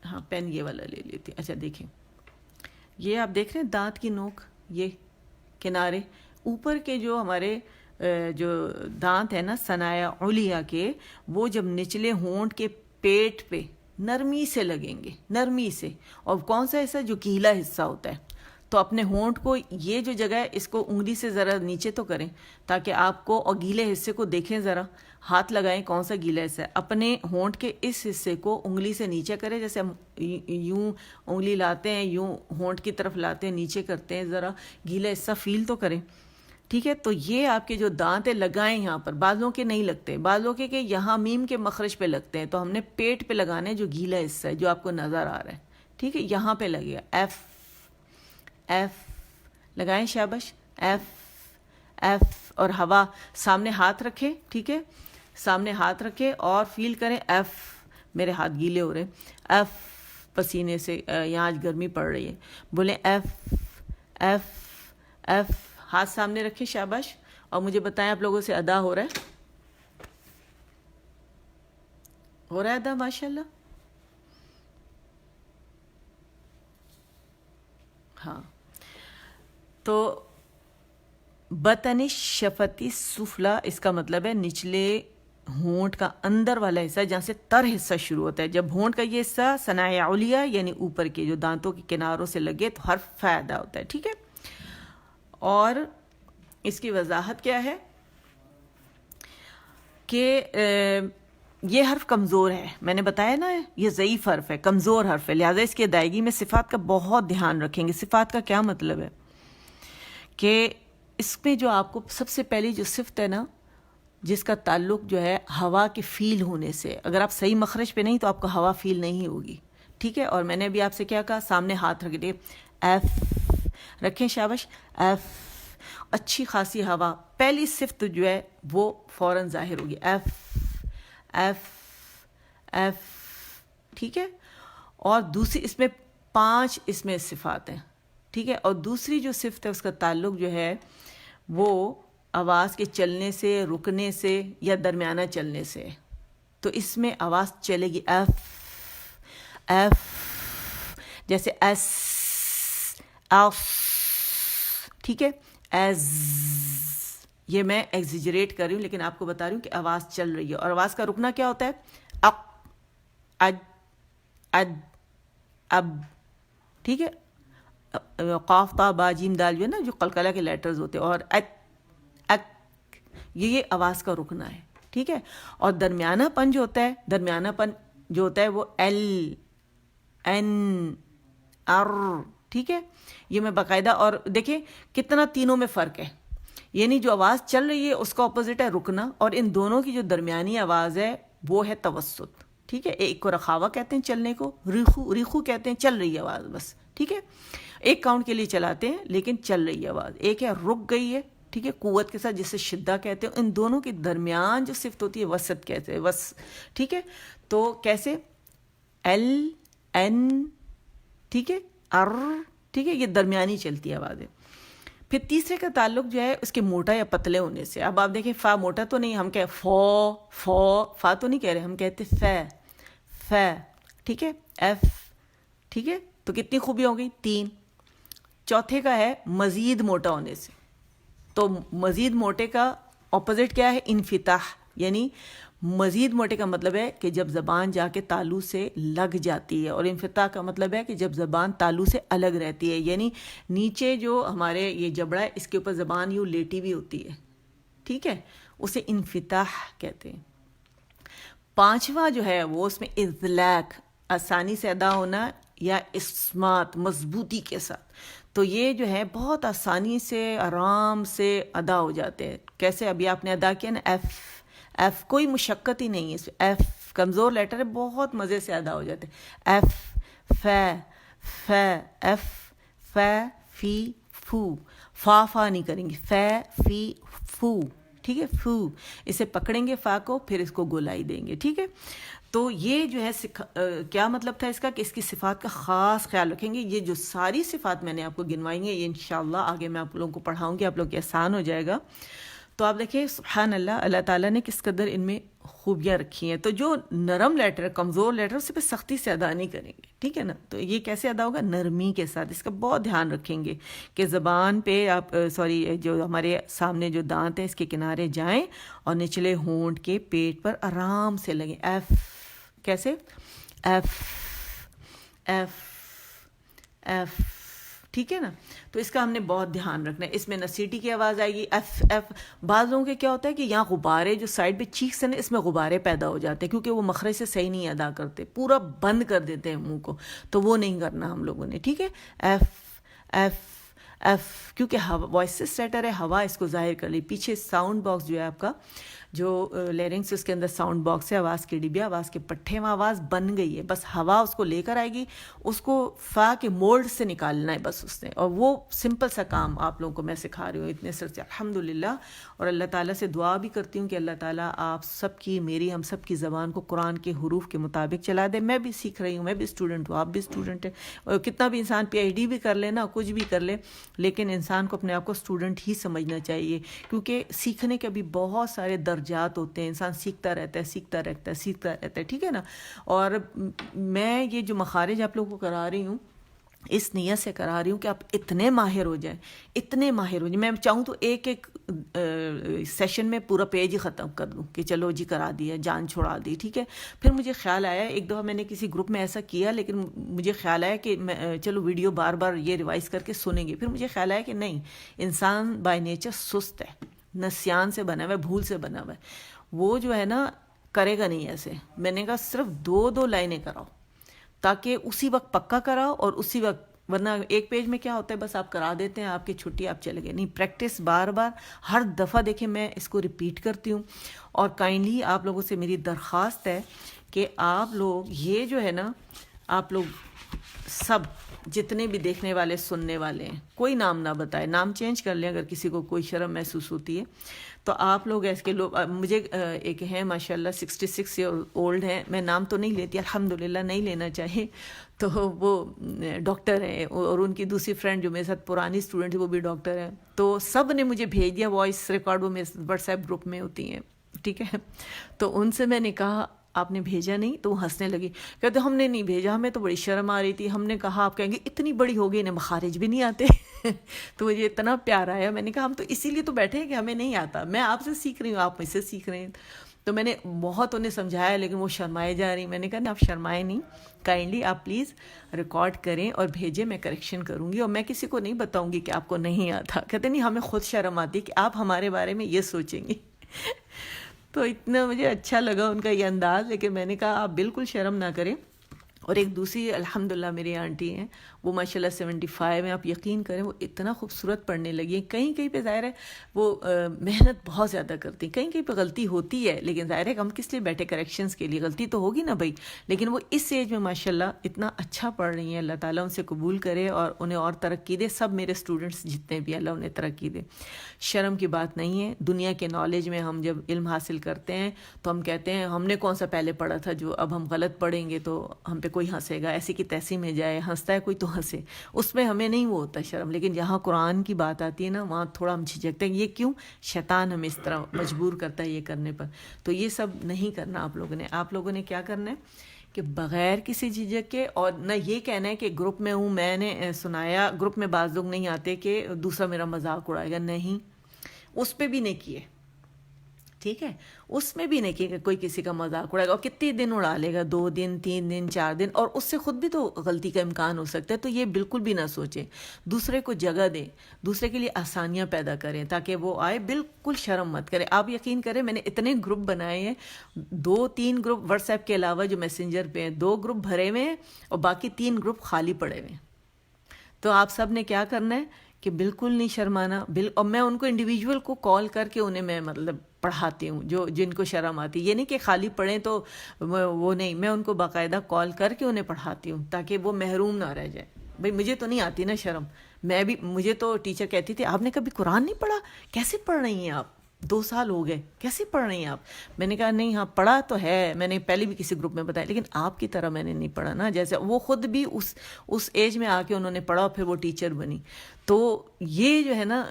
ہاں پین یہ والا لے لیتی، اچھا دیکھیں، یہ آپ دیکھ رہے ہیں دانت کی نوک، یہ کنارے اوپر کے جو ہمارے جو دانت ہے نا ثنایا علیہ کے، وہ جب نچلے ہونٹ کے پیٹ پہ نرمی سے لگیں گے، نرمی سے، اور کون سا حصہ جو گیلا حصہ ہوتا ہے، تو اپنے ہونٹ کو یہ جو جگہ ہے اس کو انگلی سے ذرا نیچے تو کریں تاکہ آپ کو، اور گیلے حصے کو دیکھیں، ذرا ہاتھ لگائیں کون سا گیلا حصہ ہے، اپنے ہونٹ کے اس حصے کو انگلی سے نیچے کریں، جیسے ہم یوں انگلی لاتے ہیں، یوں ہونٹ کی طرف لاتے ہیں، نیچے کرتے ہیں، ذرا گیلا حصہ فیل تو کریں، ٹھیک ہے؟ تو یہ آپ کے جو دانت ہیں لگائیں یہاں پر، بعضوں کے نہیں لگتے، بعضوں کے کہ یہاں میم کے مخرج پہ لگتے ہیں، تو ہم نے پیٹ پہ لگانے جو گیلا حصہ ہے جو آپ کو نظر آ رہا ہے، ٹھیک ہے، یہاں پہ لگے گا، ایف ایف لگائیں، شاباش، ایف ایف، اور ہوا سامنے ہاتھ رکھیں، ٹھیک ہے، سامنے ہاتھ رکھیں اور فیل کریں، ایف، میرے ہاتھ گیلے ہو رہے ہیں، ایف پسینے سے، یہاں آج گرمی پڑ رہی ہے، بولیں ایف ایف ایف، ہاتھ سامنے رکھیں، شاباش، اور مجھے بتائیں آپ لوگوں سے ادا ہو رہا ہے؟ ہو رہا ہے ادا؟ ماشاءاللہ، ہاں۔ تو بطن شفتی سفلا، اس کا مطلب ہے نچلے ہونٹ کا اندر والا حصہ جہاں سے تر حصہ شروع ہوتا ہے، جب ہونٹ کا یہ حصہ ثنایا علیہ یعنی اوپر کے جو دانتوں کے کناروں سے لگے تو حرف ف ادا ہوتا ہے، ٹھیک ہے؟ اور اس کی وضاحت کیا ہے کہ یہ حرف کمزور ہے، میں نے بتایا نا یہ ضعیف حرف ہے، کمزور حرف ہے، لہٰذا اس کی ادائیگی میں صفات کا بہت دھیان رکھیں گے۔ صفات کا کیا مطلب ہے کہ اس میں جو آپ کو سب سے پہلی جو صفت ہے نا، جس کا تعلق جو ہے ہوا کے فیل ہونے سے، اگر آپ صحیح مخرج پہ نہیں تو آپ کو ہوا فیل نہیں ہوگی، ٹھیک ہے؟ اور میں نے ابھی آپ سے کیا کہا، سامنے ہاتھ رکھ دے، ایف رکھیں، شاباش، ایف، اچھی خاصی ہوا، پہلی صفت جو ہے وہ فوراً ظاہر ہوگی، ایف ایف ایف، ٹھیک ہے؟ اور دوسری اس میں 5 اس میں صفات ہیں، ٹھیک ہے؟ اور دوسری جو صفت ہے اس کا تعلق جو ہے وہ آواز کے چلنے سے، رکنے سے یا درمیانہ چلنے سے، تو اس میں آواز چلے گی، ایف ایف، جیسے ایس ایف، ٹھیک ہے؟ ایز، یہ میں ایگزیجریٹ کر رہی ہوں لیکن آپ کو بتا رہی ہوں کہ آواز چل رہی ہے، اور آواز کا رکنا کیا ہوتا ہے، اق، اج، اد، اب، ٹھیک ہے؟ قاف تا با جیم دال جو ہے نا جو قلقلہ کے لیٹرز ہوتے ہیں، اور ات، اک، یہ آواز کا رکنا ہے، ٹھیک ہے؟ اور درمیانہ پن جو ہوتا ہے، درمیانہ پن جو ہوتا ہے وہ ایل، این، ار، ٹھیک ہے؟ یہ میں باقاعدہ، اور دیکھیں کتنا تینوں میں فرق ہے، یعنی جو آواز چل رہی ہے اس کا اپوزٹ ہے رکنا، اور ان دونوں کی جو درمیانی آواز ہے وہ ہے توسط، ٹھیک ہے؟ ایک کو رخاوہ کہتے ہیں چلنے کو، ریخو، ریخو کہتے ہیں چل رہی ہے آواز بس، ٹھیک ہے؟ ایک کاؤنٹ کے لیے چلاتے ہیں لیکن چل رہی ہے آواز، ایک ہے رک گئی ہے، ٹھیک ہے، قوت کے ساتھ، جسے شدہ کہتے ہیں، ان دونوں کے درمیان جو صفت ہوتی ہے وسط کہتے ہیں، ٹھیک ہے؟ تو کیسے، ایل، این، ٹھیک ہے، ار، ٹھیک ہے، یہ درمیانی چلتی ہے آوازیں۔ پھر تیسرے کا تعلق جو ہے اس کے موٹا یا پتلے ہونے سے، اب آپ دیکھیں فا موٹا تو نہیں، ہم فو فو، فا تو نہیں کہہ رہے، ہم کہتے ف، ٹھیک ہے، ایف، ٹھیک ہے؟ تو کتنی خوبی ہو گئی، 3۔ چوتھے کا ہے مزید موٹا ہونے سے، تو مزید موٹے کا اپوزٹ کیا ہے، انفتاح، یعنی مزید موٹے کا مطلب ہے کہ جب زبان جا کے تالو سے لگ جاتی ہے، اور انفتاح کا مطلب ہے کہ جب زبان تالو سے الگ رہتی ہے، یعنی نیچے جو ہمارے یہ جبڑا ہے اس کے اوپر زبان یوں لیٹی بھی ہوتی ہے، ٹھیک ہے؟ اسے انفتاح کہتے ہیں۔ 5واں جو ہے وہ اس میں اذلاق، آسانی سے ادا ہونا یا اسمات مضبوطی کے ساتھ. تو یہ جو ہے بہت آسانی سے آرام سے ادا ہو جاتے ہیں. کیسے ابھی آپ نے ادا کیا نا ایف کوئی مشقت ہی نہیں ہے. ایف کمزور لیٹر ہے, بہت مزے سے ادا ہو جاتے ہیں. ایف ف ایف ف فی فو, فا نہیں کریں گے, فی فو, ٹھیک ہے, فو اسے پکڑیں گے فا کو, پھر اس کو گولائی دیں گے, ٹھیک ہے. تو یہ جو ہے کیا مطلب تھا اس کا کہ اس کی صفات کا خاص خیال رکھیں گے. یہ جو ساری صفات میں نے آپ کو گنوائی ہیں یہ انشاءاللہ آگے میں آپ لوگوں کو پڑھاؤں گی, آپ لوگ کے آسان ہو جائے گا. تو آپ دیکھیں سبحان اللہ, اللہ تعالیٰ نے کس قدر ان میں خوبیاں رکھی ہیں. تو جو نرم لیٹر کمزور لیٹر اسے پہ سختی سے ادا نہیں کریں گے, ٹھیک ہے نا. تو یہ کیسے ادا ہوگا؟ نرمی کے ساتھ. اس کا بہت دھیان رکھیں گے کہ زبان پہ آپ جو ہمارے سامنے جو دانت ہیں اس کے کنارے جائیں اور نچلے ہونٹ کے پیٹ پر آرام سے لگیں. ایف کیسے؟ ایف ایف ایف, ٹھیک ہے نا. تو اس کا ہم نے بہت دھیان رکھنا ہے. اس میں نہ سیٹی کی آواز آئے گی. ایف ایف بعض لوگوں کے کیا ہوتا ہے کہ یہاں غبارے جو سائڈ پہ چیکس ہیں اس میں غبارے پیدا ہو جاتے ہیں کیونکہ وہ مخرج سے صحیح نہیں ادا کرتے, پورا بند کر دیتے ہیں منہ کو. تو وہ نہیں کرنا ہم لوگوں نے, ٹھیک ہے. ایف ایف ایف کیونکہ وائسس لیٹر ہے, ہوا اس کو ظاہر کر لی. پیچھے ساؤنڈ باکس جو ہے آپ کا جو لیرنگس اس کے اندر ساؤنڈ باکس ہے, آواز کی ڈبیا, آواز کے پٹھے میں آواز بن گئی ہے, بس ہوا اس کو لے کر آئے گی, اس کو فا کے مولڈ سے نکالنا ہے بس اس نے. اور وہ سمپل سا کام آپ لوگوں کو میں سکھا رہی ہوں اتنے سر سے الحمدللہ. اور اللہ تعالیٰ سے دعا بھی کرتی ہوں کہ اللہ تعالیٰ آپ سب کی, میری, ہم سب کی زبان کو قرآن کے حروف کے مطابق چلا دے. میں بھی سیکھ رہی ہوں, میں بھی اسٹوڈنٹ ہوں, آپ بھی اسٹوڈنٹ ہیں. اور کتنا بھی انسان پی ایچ ڈی بھی کر لے نا, کچھ بھی کر لے, لیکن انسان کو اپنے آپ کو اسٹوڈنٹ ہی سمجھنا چاہیے کیونکہ سیکھنے کے بھی بہت سارے درجات ہوتے ہیں. انسان سیکھتا رہتا ہے, ٹھیک ہے نا. اور میں یہ جو مخارج آپ لوگوں کو کرا رہی ہوں اس نیت سے کرا رہی ہوں کہ آپ اتنے ماہر ہو جائیں. میں چاہوں تو ایک سیشن میں پورا پیج ہی ختم کر دوں کہ چلو جی کرا دیا, جان چھوڑا دی, ٹھیک ہے. پھر مجھے خیال آیا, ایک دفعہ میں نے کسی گروپ میں ایسا کیا, لیکن مجھے خیال آیا کہ چلو ویڈیو بار بار یہ ریوائز کر کے سنیں گے. پھر مجھے خیال آیا کہ نہیں, انسان بائی نیچر سست ہے, نسیان سے بنا ہوا ہے, بھول سے بنا ہوا ہے. وہ جو ہے نا کرے گا نہیں ایسے. میں نے کہا صرف 2 لائنیں کراؤ تاکہ اسی وقت پکا کراؤ اور اسی وقت, ورنہ ایک پیج میں کیا ہوتا ہے بس آپ کرا دیتے ہیں, آپ کی چھٹی آپ چلے گئے. نہیں, پریکٹس بار بار ہر دفعہ. دیکھیں میں اس کو ریپیٹ کرتی ہوں اور کائنڈلی آپ لوگوں سے میری درخواست ہے کہ آپ لوگ یہ جو ہے نا, آپ لوگ سب جتنے بھی دیکھنے والے سننے والے ہیں, کوئی نام نہ بتائے, نام چینج کر لیں اگر کسی کو کوئی شرم محسوس ہوتی ہے تو. آپ لوگ ایسے کے لوگ, مجھے ایک ہیں ماشاء اللہ 66 ایئر اولڈ ہیں, میں نام تو نہیں لیتی الحمدللہ, نہیں لینا چاہیے. تو وہ ڈاکٹر ہیں اور ان کی دوسری فرینڈ جو میرے ساتھ پرانی اسٹوڈنٹ ہے وہ بھی ڈاکٹر ہیں. تو سب نے مجھے بھیج دیا وائس ریکارڈ, وہ میرے واٹس ایپ گروپ میں ہوتی ہیں, ٹھیک ہے. تو ان سے میں نے کہا آپ نے بھیجا نہیں؟ تو وہ ہنسنے لگی, کہتے ہم نے نہیں بھیجا, ہمیں تو بڑی شرم آ رہی تھی. ہم نے کہا آپ کہیں گے اتنی بڑی ہو گئی انہیں مخارج بھی نہیں آتے. تو مجھے اتنا پیار آیا, میں نے کہا ہم تو اسی لیے تو بیٹھے ہیں کہ ہمیں نہیں آتا, میں آپ سے سیکھ رہی ہوں, آپ مجھ سے سیکھ رہے ہیں. تو میں نے بہت انہیں سمجھایا لیکن وہ شرمائے جا رہی. میں نے کہا آپ شرمائے نہیں, کائنڈلی آپ پلیز ریکارڈ کریں اور بھیجیں, میں کریکشن کروں گی اور میں کسی کو نہیں بتاؤں گی کہ آپ کو نہیں آتا. کہتے نہیں, ہمیں خود شرم آتی کہ آپ ہمارے بارے میں یہ سوچیں گی. تو اتنا مجھے اچھا لگا ان کا یہ انداز, لیکن میں نے کہا آپ بالکل شرم نہ کریں. اور ایک دوسری الحمدللہ میری آنٹی ہیں, وہ ماشاءاللہ 75 ہیں, آپ یقین کریں وہ اتنا خوبصورت پڑھنے لگی ہیں. کہیں کہیں پہ ظاہر ہے وہ محنت بہت زیادہ کرتی ہیں, کہیں کہیں پہ غلطی ہوتی ہے, لیکن ظاہر ہے کہ ہم کس لیے بیٹھے کریکشنز کے لیے, غلطی تو ہوگی نا بھائی. لیکن وہ اس ایج میں ماشاءاللہ اتنا اچھا پڑھ رہی ہیں, اللہ تعالیٰ ان سے قبول کرے اور انہیں اور ترقی دے. سب میرے اسٹوڈنٹس جتنے بھی, اللہ انہیں ترقی دے. شرم کی بات نہیں ہے. دنیا کے نالج میں ہم جب علم حاصل کرتے ہیں تو ہم کہتے ہیں ہم نے کون سا پہلے پڑھا تھا جو اب ہم غلط پڑھیں گے تو ہم پہ کوئی ہنسے گا, ایسی کی تیسی میں جائے, ہنستا ہے کوئی تو ہنسے, اس میں ہمیں نہیں وہ ہوتا شرم. لیکن جہاں قرآن کی بات آتی ہے نا وہاں تھوڑا ہم جھجکتے ہیں. یہ کیوں؟ شیطان ہمیں اس طرح مجبور کرتا ہے یہ کرنے پر. تو یہ سب نہیں کرنا آپ لوگوں نے. آپ لوگوں نے کیا کرنا ہے کہ بغیر کسی جھجک کے, اور نہ یہ کہنا ہے کہ گروپ میں ہوں میں نے سنایا, گروپ میں بعض لوگ نہیں آتے کہ دوسرا میرا مذاق اڑائے گا, نہیں, اس پہ بھی نہیں کیے. ٹھیک ہے، اس میں بھی نہیں کہ کوئی کسی کا مذاق اڑائے گا، اور کتنے دن اڑا لے گا، 2 دن 3 دن 4 دن، اور اس سے خود بھی تو غلطی کا امکان ہو سکتا ہے. تو یہ بالکل بھی نہ سوچیں، دوسرے کو جگہ دیں، دوسرے کے لیے آسانیاں پیدا کریں تاکہ وہ آئے. بالکل شرم مت کریں. آپ یقین کریں میں نے اتنے گروپ بنائے ہیں، 2-3 گروپ واٹس ایپ کے علاوہ جو میسنجر پہ ہیں، 2 گروپ بھرے ہوئے ہیں اور باقی 3 گروپ خالی پڑے ہوئے ہیں. تو آپ سب نے کیا کرنا ہے کہ بالکل نہیں شرمانا. اور میں ان کو انڈیویجول کو کال کر کے انہیں میں مطلب پڑھاتی ہوں، جو جن کو شرم آتی. یہ نہیں کہ خالی پڑھیں تو وہ نہیں، میں ان کو باقاعدہ کال کر کے انہیں پڑھاتی ہوں تاکہ وہ محروم نہ رہ جائے. بھئی مجھے تو نہیں آتی نا شرم، مجھے تو ٹیچر کہتی تھی آپ نے کبھی قرآن نہیں پڑھا، کیسے پڑھ رہی ہیں آپ، 2 سال ہو گئے کیسے پڑھ رہی ہیں آپ. میں نے کہا نہیں، ہاں پڑھا تو ہے، میں نے پہلے بھی کسی گروپ میں بتایا، لیکن آپ کی طرح میں نے نہیں پڑھا نا. جیسے وہ خود بھی اس ایج میں آ کے انہوں نے پڑھا اور پھر وہ ٹیچر بنی. تو یہ جو ہے نا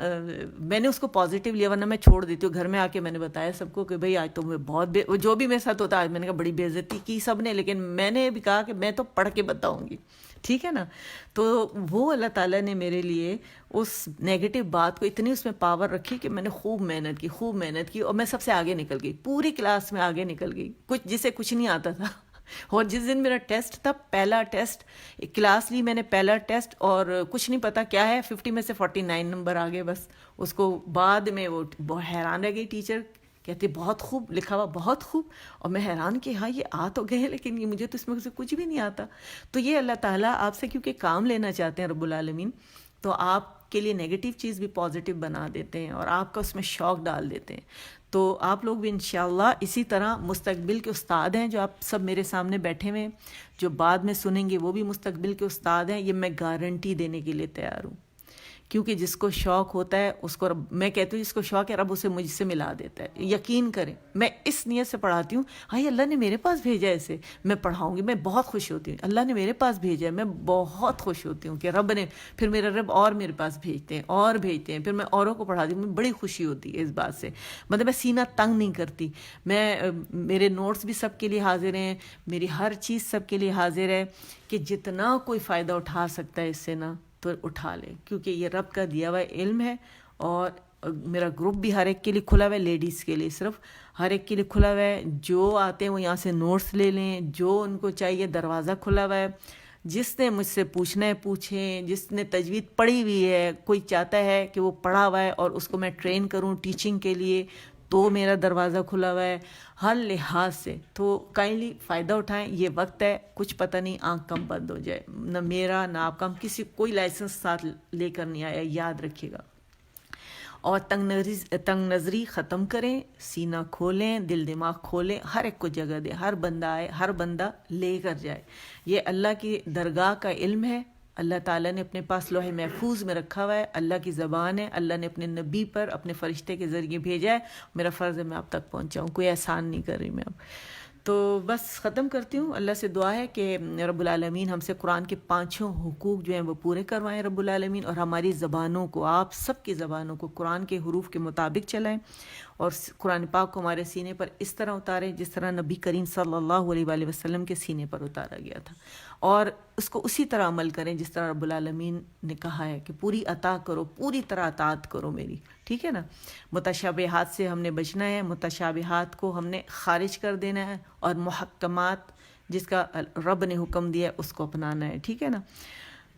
میں نے اس کو پازیٹیو لیا، ورنہ میں چھوڑ دیتی ہوں. گھر میں آ کے میں نے بتایا سب کو کہ بھئی آج تو مجھے بہت جو بھی میرے ساتھ ہوتا ہے، آج میں نے کہا بڑی بے عزتی کی سب نے، لیکن میں نے بھی کہا کہ میں تو پڑھ کے بتاؤں گی. ٹھیک ہے نا. تو وہ اللہ تعالیٰ نے میرے لیے اس نیگیٹو بات کو اتنی اس میں پاور رکھی کہ میں نے خوب محنت کی اور میں سب سے آگے نکل گئی، پوری کلاس میں آگے نکل گئی، جسے کچھ نہیں آتا تھا. اور جس دن میرا ٹیسٹ تھا، پہلا ٹیسٹ، کلاس لی میں نے پہلا ٹیسٹ، اور کچھ نہیں پتا کیا ہے، 50 میں سے 49 نمبر آ گئے بس. اس کو بعد میں وہ حیران رہ گئی ٹیچر، کہتے بہت خوب لکھا ہوا، بہت خوب. اور میں حیران کہ ہاں یہ آ تو گئے لیکن یہ مجھے تو اس میں سے کچھ بھی نہیں آتا. تو یہ اللہ تعالیٰ آپ سے کیونکہ کام لینا چاہتے ہیں رب العالمین، تو آپ کے لیے نیگیٹو چیز بھی پازیٹیو بنا دیتے ہیں اور آپ کا اس میں شوق ڈال دیتے ہیں. تو آپ لوگ بھی انشاءاللہ اسی طرح مستقبل کے استاد ہیں، جو آپ سب میرے سامنے بیٹھے ہوئے ہیں، جو بعد میں سنیں گے وہ بھی مستقبل کے استاد ہیں. یہ میں گارنٹی دینے کے لیے تیار ہوں، کیونکہ جس کو شوق ہوتا ہے اس کو رب، میں کہتی ہوں جس کو شوق ہے رب اسے مجھ سے ملا دیتا ہے. یقین کریں میں اس نیت سے پڑھاتی ہوں، ہاں اللہ نے میرے پاس بھیجا ہے اسے، میں پڑھاؤں گی، میں بہت خوش ہوتی ہوں. اللہ نے میرے پاس بھیجا ہے، میں بہت خوش ہوتی ہوں کہ رب نے، پھر میرا رب اور میرے پاس بھیجتے ہیں، پھر میں اوروں کو پڑھاتی ہوں. مجھے بڑی خوشی ہوتی ہے اس بات سے. مطلب میں سینہ تنگ نہیں کرتی. میرے نوٹس بھی سب کے لیے حاضر ہیں، میری ہر چیز سب کے لیے حاضر ہے کہ جتنا کوئی فائدہ اٹھا سکتا ہے اس سے نا تو اٹھا لے، کیونکہ یہ رب کا دیا ہوا علم ہے. اور میرا گروپ بھی ہر ایک کے لیے کھلا ہوا ہے، لیڈیز کے لیے صرف، ہر ایک کے لیے کھلا ہوا ہے. جو آتے ہیں وہ یہاں سے نوٹس لے لیں، جو ان کو چاہیے، دروازہ کھلا ہوا ہے. جس نے مجھ سے پوچھنا ہے پوچھیں، جس نے تجوید پڑھی ہوئی ہے، کوئی چاہتا ہے کہ وہ پڑھا ہوا ہے اور اس کو میں ٹرین کروں ٹیچنگ کے لیے، تو میرا دروازہ کھلا ہوا ہے ہر لحاظ سے. تو کائنڈلی فائدہ اٹھائیں. یہ وقت ہے، کچھ پتہ نہیں آنکھ کم بند ہو جائے. نہ میرا نہ آپ کا، ہم کوئی لائسنس ساتھ لے کر نہیں آیا، یاد رکھیے گا. اور تنگ نظری ختم کریں، سینہ کھولیں، دل دماغ کھولیں، ہر ایک کو جگہ دیں. ہر بندہ آئے، ہر بندہ لے کر جائے. یہ اللہ کی درگاہ کا علم ہے. اللہ تعالیٰ نے اپنے پاس لوح محفوظ میں رکھا ہوا ہے، اللہ کی زبان ہے، اللہ نے اپنے نبی پر اپنے فرشتے کے ذریعے بھیجا ہے. میرا فرض ہے میں آپ تک پہنچاؤں، کوئی احسان نہیں کر رہی میں اب. تو بس ختم کرتی ہوں. اللہ سے دعا ہے کہ رب العالمین ہم سے قرآن کے 5 حقوق جو ہیں وہ پورے کروائیں رب العالمین، اور ہماری زبانوں کو، آپ سب کی زبانوں کو قرآن کے حروف کے مطابق چلائیں، اور قرآن پاک کو ہمارے سینے پر اس طرح اتاریں جس طرح نبی کریم صلی اللہ علیہ وآلہ وسلم کے سینے پر اتارا گیا تھا، اور اس کو اسی طرح عمل کریں جس طرح رب العالمین نے کہا ہے کہ پوری عطا کرو، پوری طرح اطاعت کرو میری. ٹھیک ہے نا. متشابہات سے ہم نے بچنا ہے، متشابہات کو ہم نے خارج کر دینا ہے، اور محکمات جس کا رب نے حکم دیا ہے اس کو اپنانا ہے. ٹھیک ہے نا.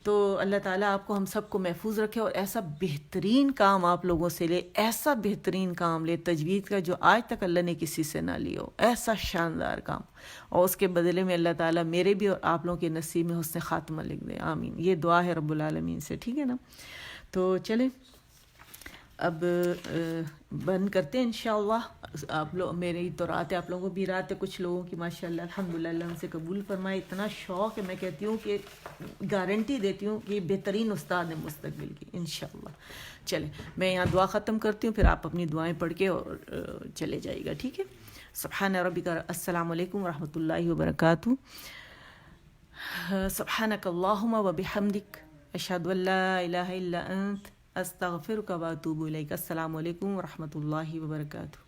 تو اللہ تعالیٰ آپ کو، ہم سب کو محفوظ رکھے، اور ایسا بہترین کام آپ لوگوں سے لے، ایسا بہترین کام لے تجوید کا جو آج تک اللہ نے کسی سے نہ لیا ہو، ایسا شاندار کام، اور اس کے بدلے میں اللہ تعالیٰ میرے بھی اور آپ لوگوں کے نصیب میں حسن خاتمہ لکھ دے. آمین. یہ دعا ہے رب العالمین سے. ٹھیک ہے نا. تو چلیں اب بند کرتے ہیں انشاءاللہ. آپ لوگ، میری تو رات ہے، آپ لوگوں کو بھی رات ہے، کچھ لوگوں کی ماشاءاللہ الحمدللہ اللہ ہم سے قبول فرمائے. اتنا شوق ہے، میں کہتی ہوں کہ گارنٹی دیتی ہوں کہ یہ بہترین استاد ہے مستقبل کی انشاءاللہ. چلیں میں یہاں دعا ختم کرتی ہوں، پھر آپ اپنی دعائیں پڑھ کے اور چلے جائے گا. ٹھیک ہے. سبحان ربک، السلام علیکم ورحمۃ اللہ وبرکاتہ. سبحانک اللہم وبحمدک، اشہد ان لا الہ الا انت، استغفرک واتوب الیک. السلام علیکم ورحمۃ اللہ وبرکاتہ.